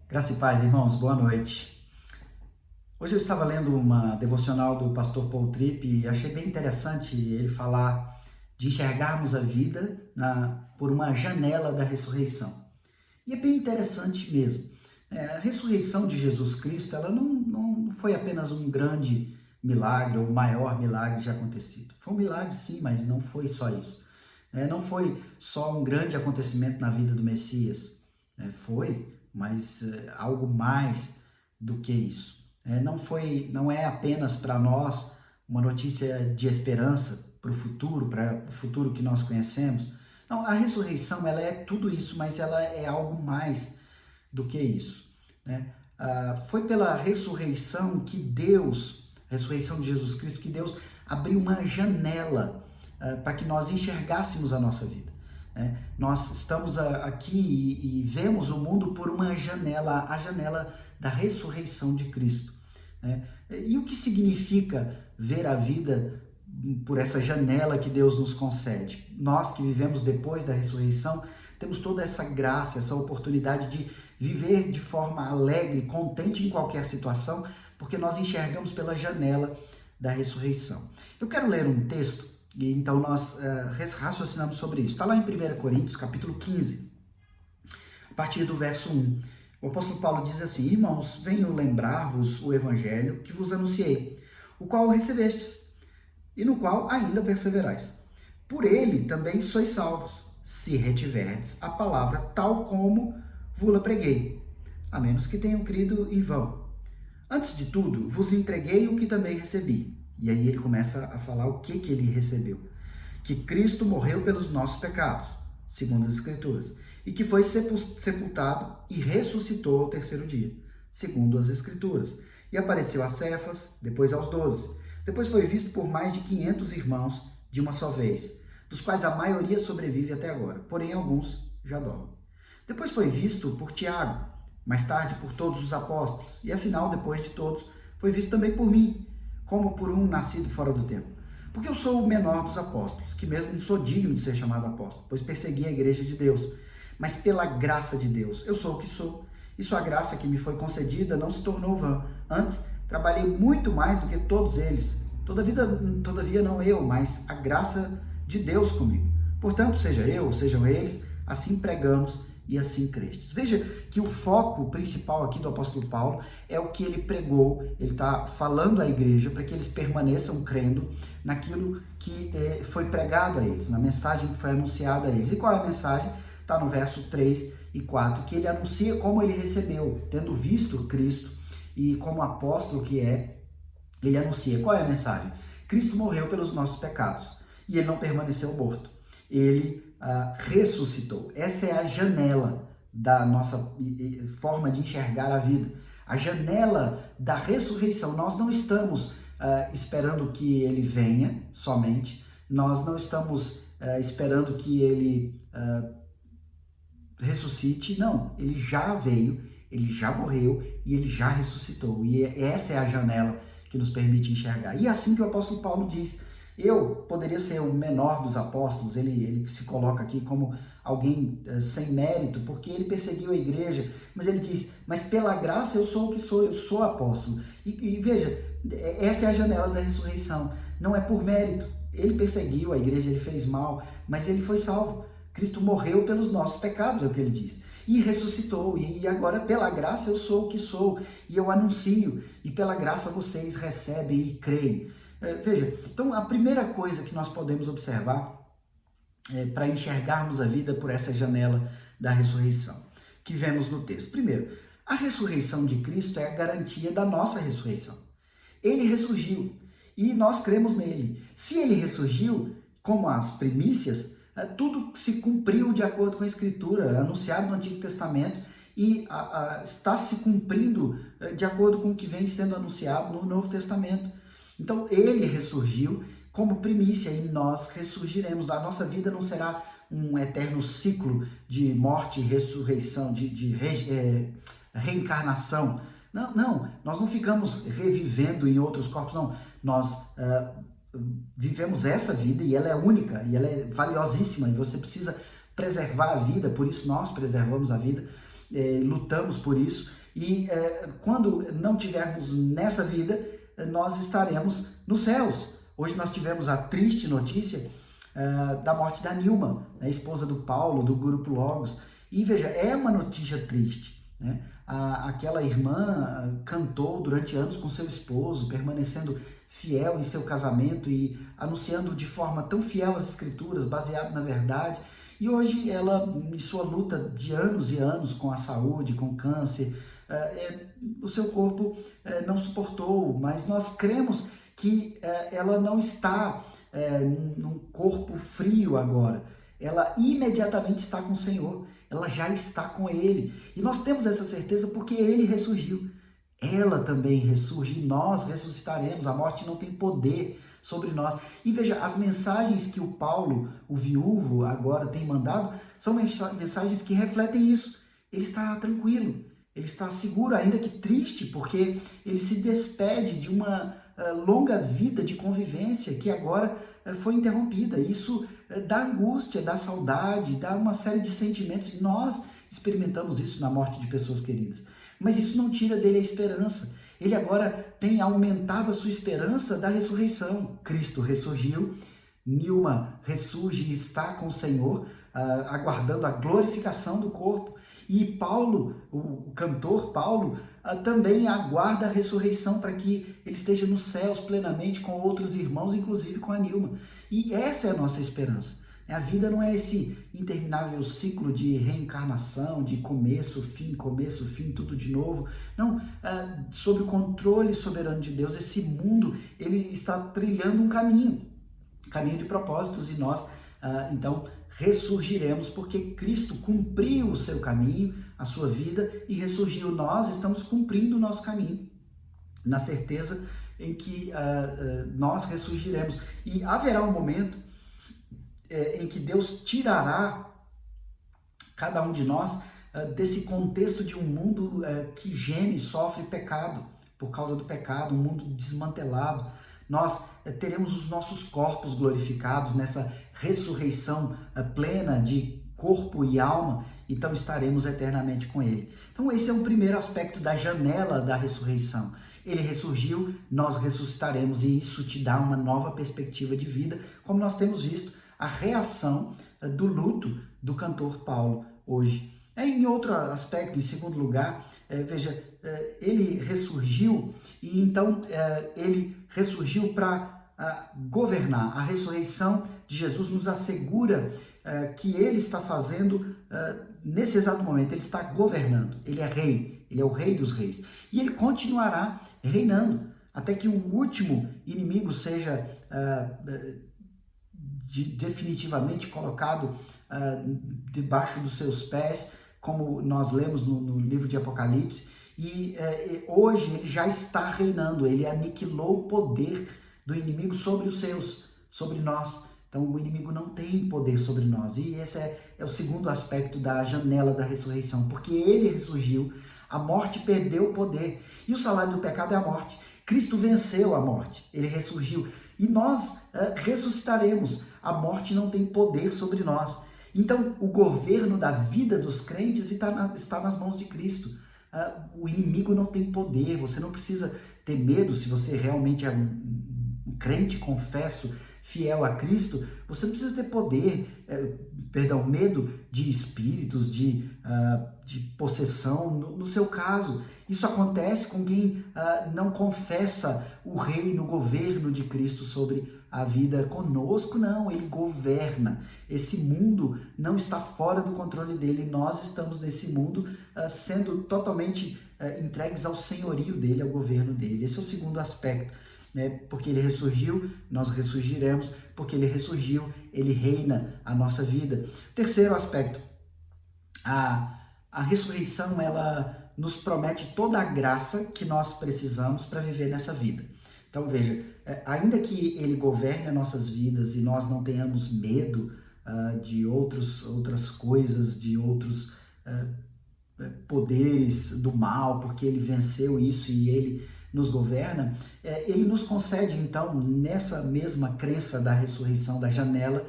Graça e paz, irmãos, boa noite. Hoje eu estava lendo uma devocional do pastor Paul Tripp e achei bem interessante ele falar de enxergarmos a vida por uma janela da ressurreição. E é bem interessante mesmo. A ressurreição de Jesus Cristo, ela não foi apenas um grande milagre ou o maior milagre já acontecido. Foi um milagre sim, mas não foi só isso. Não foi só um grande acontecimento na vida do Messias. Foi, mas algo mais do que isso. Não é apenas para nós uma notícia de esperança para o futuro que nós conhecemos. Não, a ressurreição ela é tudo isso, mas ela é algo mais do que isso. Foi pela ressurreição ressurreição de Jesus Cristo, que Deus abriu uma janela para que nós enxergássemos a nossa vida. Nós estamos aqui e vemos o mundo por uma janela, a janela da ressurreição de Cristo. E o que significa ver a vida por essa janela que Deus nos concede? Nós que vivemos depois da ressurreição, temos toda essa graça, essa oportunidade de viver de forma alegre, contente em qualquer situação, porque nós enxergamos pela janela da ressurreição. Eu quero ler um texto, e então nós raciocinamos sobre isso. Está lá em 1 Coríntios, capítulo 15, a partir do verso 1. O apóstolo Paulo diz assim: Irmãos, venho lembrar-vos o evangelho que vos anunciei, o qual recebestes, e no qual ainda perseverais. Por ele também sois salvos, se retiverdes a palavra tal como vos-la preguei, a menos que tenham crido em vão. Antes de tudo, vos entreguei o que também recebi. E aí ele começa a falar o que ele recebeu. Que Cristo morreu pelos nossos pecados, segundo as Escrituras, e que foi sepultado e ressuscitou ao terceiro dia, segundo as Escrituras. E apareceu a Cefas, depois aos 12. Depois foi visto por mais de 500 irmãos de uma só vez, dos quais a maioria sobrevive até agora, porém alguns já dormem. Depois foi visto por Tiago, mais tarde por todos os apóstolos, e afinal, depois de todos, foi visto também por mim, como por um nascido fora do tempo. Porque eu sou o menor dos apóstolos, que mesmo não sou digno de ser chamado apóstolo, pois persegui a igreja de Deus. Mas pela graça de Deus, eu sou o que sou, e sua graça que me foi concedida não se tornou vã. Antes, trabalhei muito mais do que todos eles. Todavia não eu, mas a graça de Deus comigo. Portanto, seja eu ou sejam eles, assim pregamos e assim crestes. Veja que o foco principal aqui do apóstolo Paulo é o que ele pregou, ele está falando à igreja para que eles permaneçam crendo naquilo que foi pregado a eles, na mensagem que foi anunciada a eles. E qual é a mensagem? Está no verso 3 e 4, que ele anuncia como ele recebeu, tendo visto Cristo e como apóstolo que é, ele anuncia. Qual é a mensagem? Cristo morreu pelos nossos pecados e ele não permaneceu morto. Ele ressuscitou. Essa é a janela da nossa forma de enxergar a vida. A janela da ressurreição. Nós não estamos esperando que ele venha somente. Nós não estamos esperando que ele ressuscite. Não, ele já veio, ele já morreu e ele já ressuscitou. E essa é a janela que nos permite enxergar. E é assim que o apóstolo Paulo diz: eu poderia ser o menor dos apóstolos, ele se coloca aqui como alguém sem mérito, porque ele perseguiu a igreja, mas ele diz, mas pela graça eu sou o que sou, eu sou apóstolo. E veja, essa é a janela da ressurreição, não é por mérito, ele perseguiu a igreja, ele fez mal, mas ele foi salvo. Cristo morreu pelos nossos pecados, é o que ele diz, e ressuscitou, e agora pela graça eu sou o que sou, e eu anuncio, e pela graça vocês recebem e creem. Veja, então a primeira coisa que nós podemos observar para enxergarmos a vida por essa janela da ressurreição, que vemos no texto. Primeiro, a ressurreição de Cristo é a garantia da nossa ressurreição. Ele ressurgiu e nós cremos nele. Se ele ressurgiu, como as primícias, tudo se cumpriu de acordo com a Escritura, anunciado no Antigo Testamento, e está se cumprindo de acordo com o que vem sendo anunciado no Novo Testamento. Então, ele ressurgiu como primícia e nós ressurgiremos. A nossa vida não será um eterno ciclo de morte e ressurreição, de reencarnação. Não, nós não ficamos revivendo em outros corpos, não. Nós vivemos essa vida e ela é única, e ela é valiosíssima, e você precisa preservar a vida, por isso nós preservamos a vida, lutamos por isso, E quando não tivermos nessa vida, nós estaremos nos céus. Hoje nós tivemos a triste notícia da morte da Nilma, a esposa do Paulo, do Grupo Logos. E veja, é uma notícia triste, né? Aquela irmã cantou durante anos com seu esposo, permanecendo fiel em seu casamento e anunciando de forma tão fiel as escrituras, baseado na verdade. E hoje ela, em sua luta de anos e anos com a saúde, com câncer, o seu corpo não suportou, mas nós cremos que ela não está num corpo frio agora. Ela imediatamente está com o Senhor, ela já está com Ele. E nós temos essa certeza porque Ele ressurgiu. Ela também ressurge e nós ressuscitaremos. A morte não tem poder sobre nós. E veja, as mensagens que o Paulo, o viúvo, agora tem mandado, são mensagens que refletem isso. Ele está tranquilo, ele está seguro, ainda que triste, porque ele se despede de uma longa vida de convivência que agora foi interrompida. Isso dá angústia, dá saudade, dá uma série de sentimentos. E nós experimentamos isso na morte de pessoas queridas. Mas isso não tira dele a esperança. Ele agora tem aumentado a sua esperança da ressurreição. Cristo ressurgiu, Nilma ressurge e está com o Senhor, aguardando a glorificação do corpo. E Paulo, o cantor Paulo, também aguarda a ressurreição para que ele esteja nos céus plenamente com outros irmãos, inclusive com a Nilma. E essa é a nossa esperança. A vida não é esse interminável ciclo de reencarnação, de começo, fim, tudo de novo. Não, sob o controle soberano de Deus, esse mundo ele está trilhando um caminho de propósitos, e nós, então, ressurgiremos porque Cristo cumpriu o seu caminho, a sua vida, e ressurgiu. Nós estamos cumprindo o nosso caminho, na certeza em que nós ressurgiremos. E haverá um momento em que Deus tirará cada um de nós desse contexto de um mundo que geme e sofre pecado, por causa do pecado, um mundo desmantelado. Nós teremos os nossos corpos glorificados nessa ressurreição plena de corpo e alma, então estaremos eternamente com Ele. Então esse é o primeiro aspecto da janela da ressurreição. Ele ressurgiu, nós ressuscitaremos, e isso te dá uma nova perspectiva de vida, como nós temos visto a reação do luto do cantor Paulo hoje. Em outro aspecto, em segundo lugar, veja, ele ressurgiu, e então ele ressurgiu para governar. A ressurreição de Jesus nos assegura que ele está fazendo, nesse exato momento, ele está governando. Ele é rei, ele é o rei dos reis. E ele continuará reinando, até que o último inimigo seja definitivamente colocado debaixo dos seus pés, como nós lemos no livro de Apocalipse. E hoje ele já está reinando, ele aniquilou o poder do inimigo sobre os seus, sobre nós. Então o inimigo não tem poder sobre nós. E esse é o segundo aspecto da janela da ressurreição, porque ele ressurgiu, a morte perdeu o poder, e o salário do pecado é a morte. Cristo venceu a morte, ele ressurgiu, e nós ressuscitaremos. A morte não tem poder sobre nós. Então, o governo da vida dos crentes está nas mãos de Cristo. O inimigo não tem poder, você não precisa ter medo. Se você realmente é um crente, confesso, fiel a Cristo, você não precisa ter medo de espíritos, de possessão, no seu caso. Isso acontece com quem não confessa o reino, o governo de Cristo sobre a vida. Conosco, não, ele governa. Esse mundo não está fora do controle dele, nós estamos nesse mundo sendo totalmente entregues ao senhorio dele, ao governo dele. Esse é o segundo aspecto, né? Porque ele ressurgiu, nós ressurgiremos. Porque ele ressurgiu, ele reina a nossa vida. Terceiro aspecto, a ressurreição, ela nos promete toda a graça que nós precisamos para viver nessa vida. Então veja, ainda que ele governe as nossas vidas e nós não tenhamos medo de outras coisas, de outros poderes do mal, porque ele venceu isso e ele nos governa, ele nos concede, então, nessa mesma crença da ressurreição, da janela,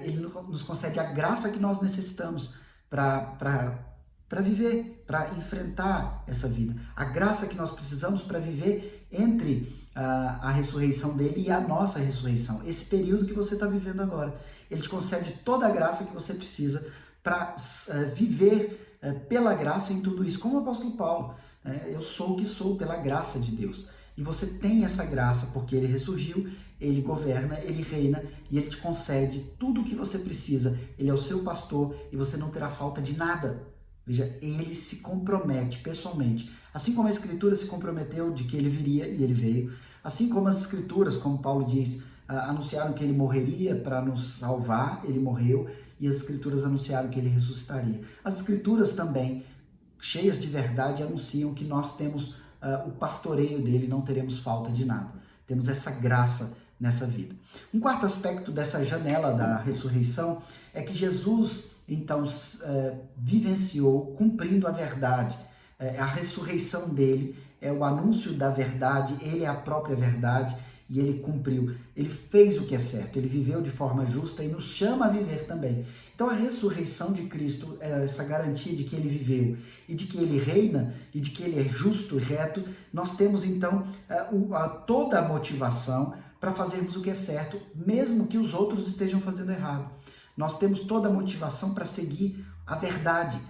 ele nos concede a graça que nós necessitamos para viver para enfrentar essa vida. A graça que nós precisamos para viver entre a ressurreição dele e a nossa ressurreição. Esse período que você está vivendo agora. Ele te concede toda a graça que você precisa para viver pela graça em tudo isso. Como o apóstolo Paulo, eu sou o que sou pela graça de Deus. E você tem essa graça porque ele ressurgiu, ele governa, ele reina e ele te concede tudo o que você precisa. Ele é o seu pastor e você não terá falta de nada. Veja, ele se compromete pessoalmente. Assim como a Escritura se comprometeu de que ele viria e ele veio. Assim como as Escrituras, como Paulo diz, anunciaram que ele morreria para nos salvar, ele morreu. E as Escrituras anunciaram que ele ressuscitaria. As Escrituras também, cheias de verdade, anunciam que nós temos o pastoreio dele, não teremos falta de nada. Temos essa graça nessa vida. Um quarto aspecto dessa janela da ressurreição é que Jesus, então, vivenciou cumprindo a verdade. A ressurreição dele é o anúncio da verdade, ele é a própria verdade e ele cumpriu. Ele fez o que é certo, ele viveu de forma justa e nos chama a viver também. Então a ressurreição de Cristo, essa garantia de que ele viveu e de que ele reina e de que ele é justo e reto, nós temos então toda a motivação para fazermos o que é certo, mesmo que os outros estejam fazendo errado. Nós temos toda a motivação para seguir a verdade,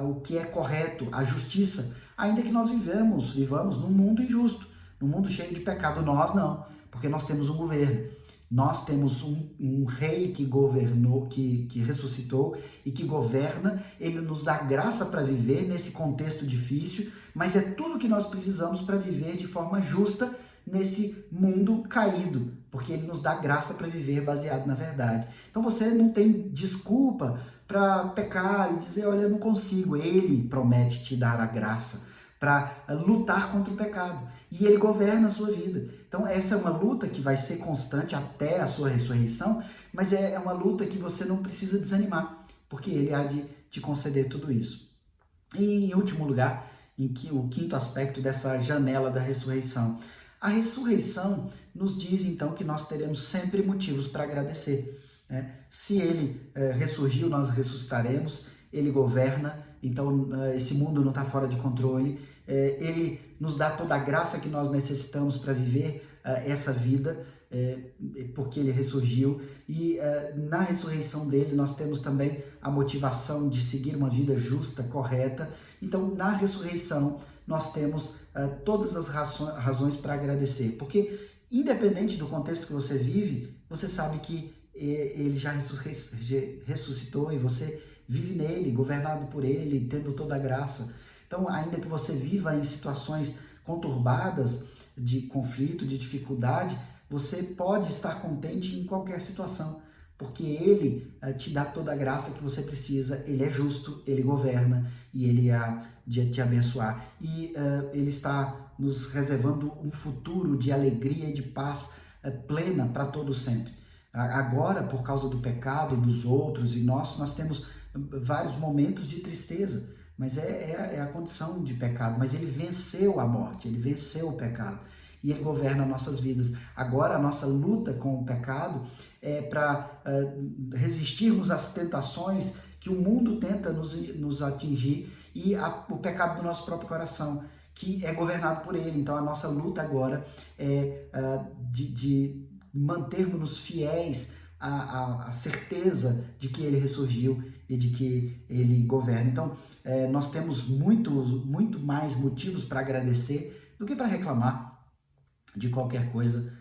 o que é correto, a justiça, ainda que nós vivamos num mundo injusto, num mundo cheio de pecado. Nós não, porque nós temos um governo. Nós temos um rei que governou, que ressuscitou e que governa. Ele nos dá graça para viver nesse contexto difícil, mas é tudo que nós precisamos para viver de forma justa nesse mundo caído, porque ele nos dá graça para viver baseado na verdade. Então você não tem desculpa para pecar e dizer, olha, eu não consigo. Ele promete te dar a graça para lutar contra o pecado. E ele governa a sua vida. Então essa é uma luta que vai ser constante até a sua ressurreição, mas é uma luta que você não precisa desanimar, porque ele há de te conceder tudo isso. E em último lugar, o quinto aspecto dessa janela da ressurreição. A ressurreição nos diz então que nós teremos sempre motivos para agradecer. Se ele ressurgiu, nós ressuscitaremos, ele governa, então esse mundo não está fora de controle, ele nos dá toda a graça que nós necessitamos para viver essa vida, porque ele ressurgiu, e na ressurreição dele nós temos também a motivação de seguir uma vida justa, correta. Então na ressurreição nós temos todas as razões para agradecer, porque independente do contexto que você vive, você sabe que ele já ressuscitou e você vive nele, governado por ele, tendo toda a graça. Então, ainda que você viva em situações conturbadas, de conflito, de dificuldade, você pode estar contente em qualquer situação, porque ele te dá toda a graça que você precisa, ele é justo, ele governa e ele há de te abençoar. E ele está nos reservando um futuro de alegria e de paz plena para todo sempre. Agora, por causa do pecado dos outros e nós temos vários momentos de tristeza, mas é a condição de pecado. Mas ele venceu a morte, ele venceu o pecado e ele governa nossas vidas. Agora a nossa luta com o pecado é para resistirmos às tentações que o mundo tenta nos atingir e o pecado do nosso próprio coração, que é governado por ele. Então a nossa luta agora é de mantermos-nos fiéis à certeza de que ele ressurgiu e de que ele governa. Então, nós temos muito mais motivos para agradecer do que para reclamar de qualquer coisa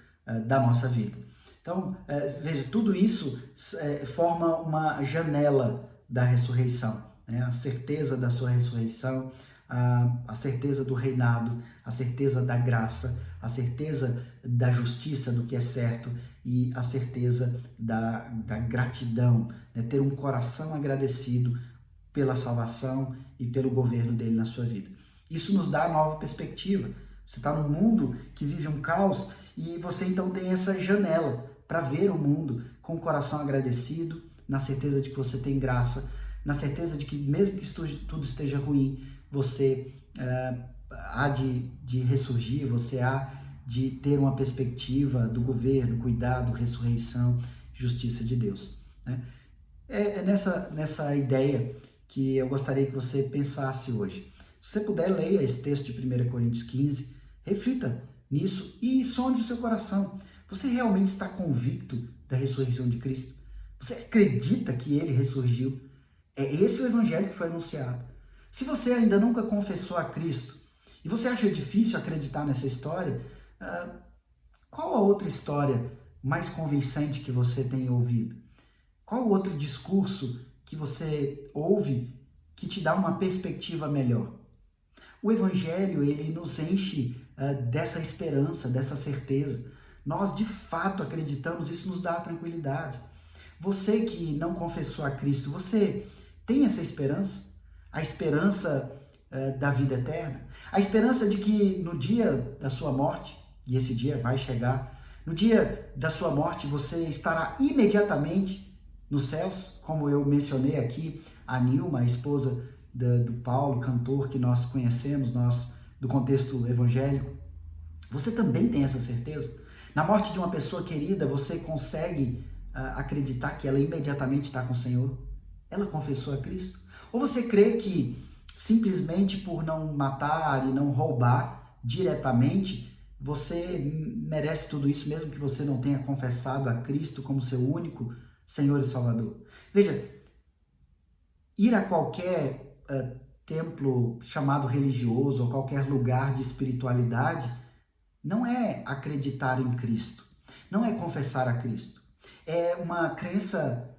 da nossa vida. Então, veja, tudo isso forma uma janela da ressurreição, né? A certeza da sua ressurreição, a certeza do reinado, a certeza da graça, a certeza da justiça, do que é certo, e a certeza da gratidão, né? Ter um coração agradecido pela salvação e pelo governo dele na sua vida. Isso nos dá nova perspectiva. Você está num mundo que vive um caos e você então tem essa janela para ver o mundo com o coração agradecido, na certeza de que você tem graça, na certeza de que mesmo que tudo esteja ruim, você há de ressurgir, você há de ter uma perspectiva do governo, cuidado, ressurreição, justiça de Deus, né? É nessa ideia que eu gostaria que você pensasse hoje. Se você puder, leia esse texto de 1 Coríntios 15, reflita nisso e sonde o seu coração. Você realmente está convicto da ressurreição de Cristo? Você acredita que ele ressurgiu? É esse o evangelho que foi anunciado. Se você ainda nunca confessou a Cristo e você acha difícil acreditar nessa história, qual a outra história mais convincente que você tem ouvido? Qual outro discurso que você ouve que te dá uma perspectiva melhor? O Evangelho, ele nos enche dessa esperança, dessa certeza. Nós, de fato, acreditamos, isso nos dá tranquilidade. Você que não confessou a Cristo, você tem essa esperança? A esperança da vida eterna? A esperança de que no dia da sua morte, e esse dia vai chegar, no dia da sua morte você estará imediatamente nos céus, como eu mencionei aqui, a Nilma, a esposa do Paulo, cantor que nós conhecemos, nós do contexto evangélico. Você também tem essa certeza? Na morte de uma pessoa querida, você consegue acreditar que ela imediatamente está com o Senhor? Ela confessou a Cristo? Ou você crê que simplesmente por não matar e não roubar diretamente, você merece tudo isso mesmo que você não tenha confessado a Cristo como seu único Senhor e Salvador? Veja, ir a qualquer templo chamado religioso ou qualquer lugar de espiritualidade não é acreditar em Cristo, não é confessar a Cristo. É uma crença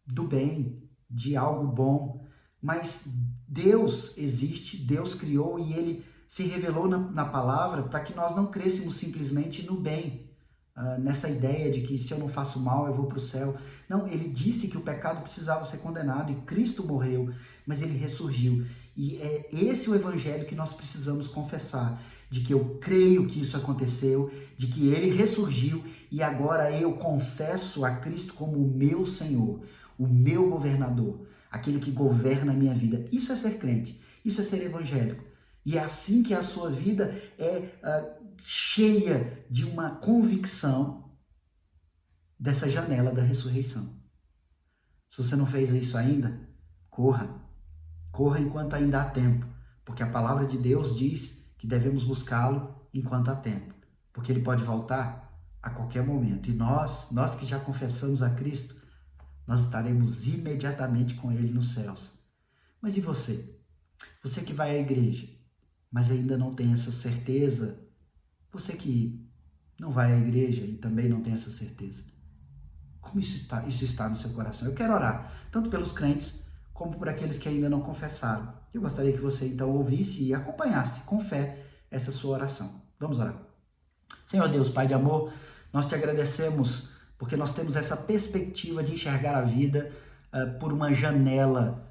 do bem, de algo bom, mas Deus existe, Deus criou e Ele se revelou na palavra para que nós não crêssemos simplesmente no bem, nessa ideia de que se eu não faço mal eu vou para o céu. Não, Ele disse que o pecado precisava ser condenado e Cristo morreu, mas Ele ressurgiu. E é esse o evangelho que nós precisamos confessar, de que eu creio que isso aconteceu, de que Ele ressurgiu e agora eu confesso a Cristo como o meu Senhor, o meu governador, aquele que governa a minha vida. Isso é ser crente, isso é ser evangélico. E é assim que a sua vida é cheia de uma convicção dessa janela da ressurreição. Se você não fez isso ainda, corra. Corra enquanto ainda há tempo, porque a palavra de Deus diz que devemos buscá-lo enquanto há tempo, porque ele pode voltar a qualquer momento. E nós que já confessamos a Cristo, nós estaremos imediatamente com ele nos céus. Mas e você? Você que vai à igreja, mas ainda não tem essa certeza? Você que não vai à igreja e também não tem essa certeza? Como isso está no seu coração? Eu quero orar, tanto pelos crentes, como por aqueles que ainda não confessaram. Eu gostaria que você então ouvisse e acompanhasse com fé essa sua oração. Vamos orar. Senhor Deus, Pai de amor, nós te agradecemos porque nós temos essa perspectiva de enxergar a vida por uma janela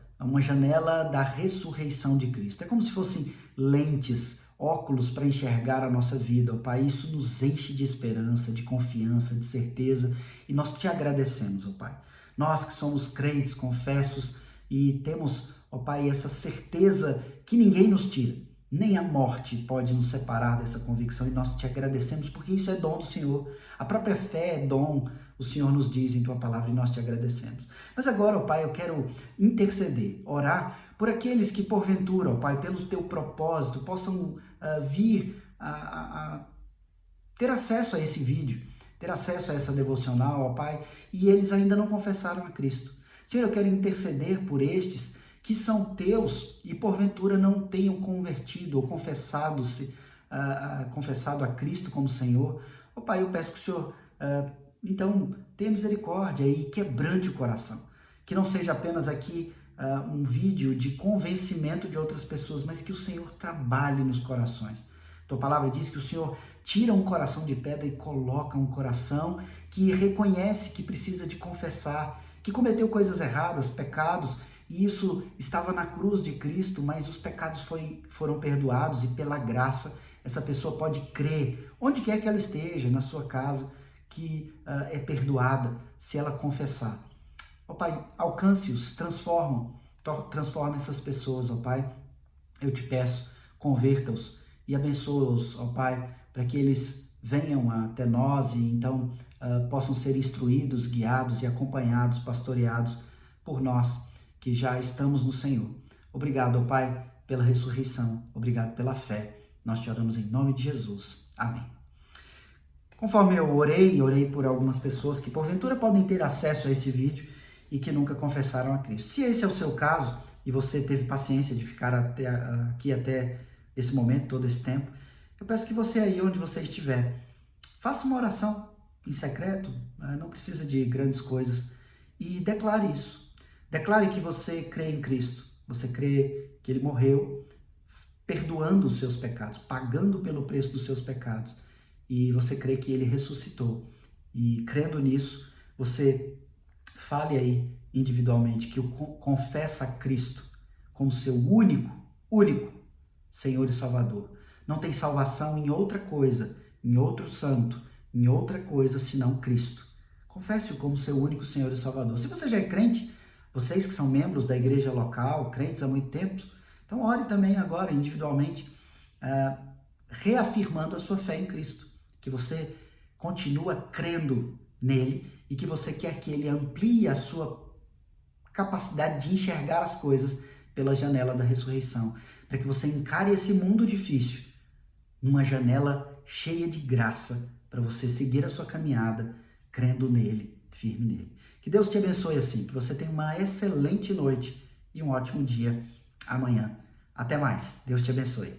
da ressurreição de Cristo. É como se fossem lentes, óculos para enxergar a nossa vida, ó Pai. Isso nos enche de esperança, de confiança, de certeza, e nós te agradecemos, ó Pai. Nós que somos crentes, confessos, e temos, ó Pai, essa certeza que ninguém nos tira, nem a morte pode nos separar dessa convicção, e nós te agradecemos porque isso é dom do Senhor. A própria fé é dom, o Senhor nos diz em tua palavra, e nós te agradecemos. Mas agora, ó Pai, eu quero interceder, orar por aqueles que porventura, ó Pai, pelo teu propósito, possam vir a ter acesso a esse vídeo, ter acesso a essa devocional, ó Pai, e eles ainda não confessaram a Cristo. Senhor, eu quero interceder por estes que são teus e porventura não tenham convertido ou confessado a Cristo como Senhor. Ó Pai, eu peço que o Senhor, então, tenha misericórdia e quebrante o coração. Que não seja apenas aqui um vídeo de convencimento de outras pessoas, mas que o Senhor trabalhe nos corações. Tua palavra diz que o Senhor tira um coração de pedra e coloca um coração que reconhece que precisa de confessar, que cometeu coisas erradas, pecados, e isso estava na cruz de Cristo, mas os pecados foram perdoados e pela graça essa pessoa pode crer, onde quer que ela esteja, na sua casa, que é perdoada se ela confessar. Ó Pai, alcance-os, transforma essas pessoas, ó Pai. Eu te peço, converta-os e abençoa-os, ó Pai, para que eles venham até nós e então possam ser instruídos, guiados e acompanhados, pastoreados por nós. que já estamos no Senhor. Obrigado, ó Pai, pela ressurreição. Obrigado pela fé. Nós te oramos em nome de Jesus. Amém. Conforme eu orei por algumas pessoas que porventura podem ter acesso a esse vídeo e que nunca confessaram a Cristo. Se esse é o seu caso e você teve paciência de ficar aqui até esse momento, todo esse tempo, eu peço que você aí onde você estiver, faça uma oração em secreto, não precisa de grandes coisas, e declare isso. Declare que você crê em Cristo, você crê que Ele morreu, perdoando os seus pecados, pagando pelo preço dos seus pecados, e você crê que Ele ressuscitou. E crendo nisso, você fale aí individualmente que confessa a Cristo como seu único Senhor e Salvador. Não tem salvação em outra coisa, em outro santo, em outra coisa senão Cristo. Confesse-o como seu único Senhor e Salvador. Se você já é crente, vocês que são membros da igreja local, crentes há muito tempo, então ore também agora individualmente, reafirmando a sua fé em Cristo, que você continua crendo nele e que você quer que ele amplie a sua capacidade de enxergar as coisas pela janela da ressurreição, para que você encare esse mundo difícil numa janela cheia de graça, para você seguir a sua caminhada crendo nele, firme nele. Que Deus te abençoe assim, que você tenha uma excelente noite e um ótimo dia amanhã. Até mais. Deus te abençoe.